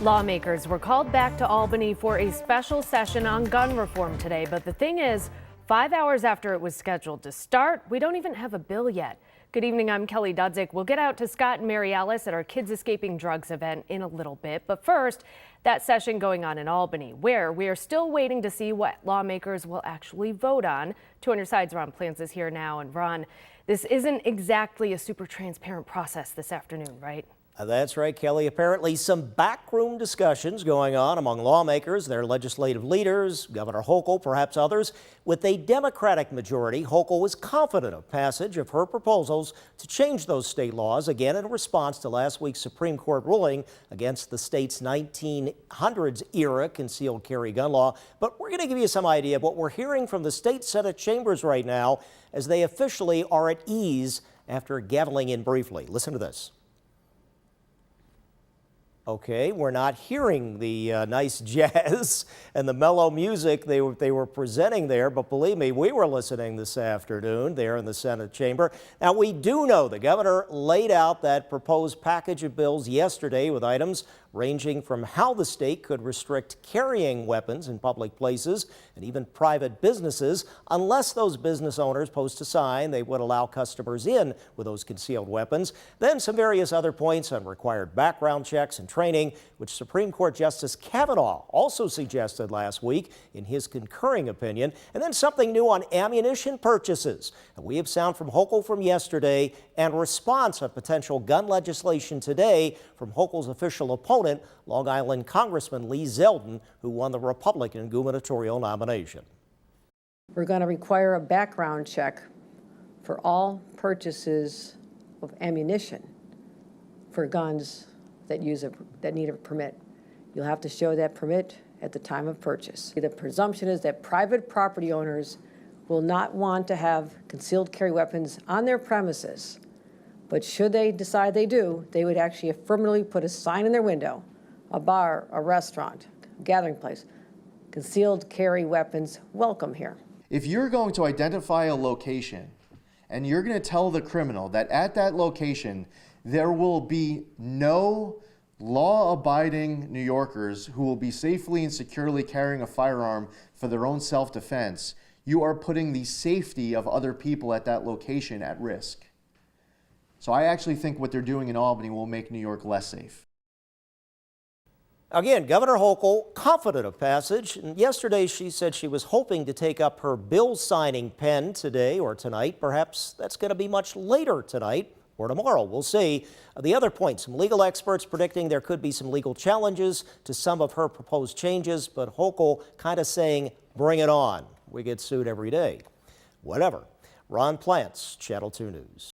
Lawmakers were called back to Albany for a special session on gun reform today. But the thing is, 5 hours after it was scheduled to start, we don't even have a bill yet. Good evening, I'm Kelly Dudzik. We'll get out to Scott and Mary Alice at our Kids Escaping Drugs event in a little bit. But first, that session going on in Albany, where we are still waiting to see what lawmakers will actually vote on. 200 Sides Ron Plans is here now. And Ron, this isn't exactly a super transparent process this afternoon, right? That's right, Kelly. Apparently some backroom discussions going on among lawmakers, their legislative leaders, Governor Hochul, perhaps others. With a Democratic majority, Hochul was confident of passage of her proposals to change those state laws, again in response to last week's Supreme Court ruling against the state's 1900s-era concealed carry gun law. But we're going to give you some idea of what we're hearing from the state Senate chambers right now as they officially are at ease after gaveling in briefly. Listen to this. Okay, we're not hearing the nice jazz and the mellow music they were presenting there, but believe me, we were listening this afternoon there in the Senate chamber. Now, we do know the governor laid out that proposed package of bills yesterday with items ranging from how the state could restrict carrying weapons in public places and even private businesses unless those business owners post a sign they would allow customers in with those concealed weapons. Then some various other points on required background checks and training, which Supreme Court Justice Kavanaugh also suggested last week in his concurring opinion. And then something new on ammunition purchases. And we have sound from Hochul from yesterday and response on potential gun legislation today from Hochul's official opponent, Long Island Congressman Lee Zeldin, who won the Republican gubernatorial nomination. We're going to require a background check for all purchases of ammunition for guns that need a permit. You'll have to show that permit at the time of purchase. The presumption is that private property owners will not want to have concealed carry weapons on their premises. But should they decide they do, they would actually affirmatively put a sign in their window, a bar, a restaurant, a gathering place, concealed carry weapons, welcome here. If you're going to identify a location and you're going to tell the criminal that at that location there will be no law-abiding New Yorkers who will be safely and securely carrying a firearm for their own self-defense, you are putting the safety of other people at that location at risk. So I actually think what they're doing in Albany will make New York less safe. Again, Governor Hochul confident of passage. And yesterday she said she was hoping to take up her bill signing pen today or tonight. Perhaps that's going to be much later tonight or tomorrow. We'll see. The other point, some legal experts predicting there could be some legal challenges to some of her proposed changes, but Hochul kind of saying, bring it on. We get sued every day. Whatever. Ron Plants, Channel 2 News.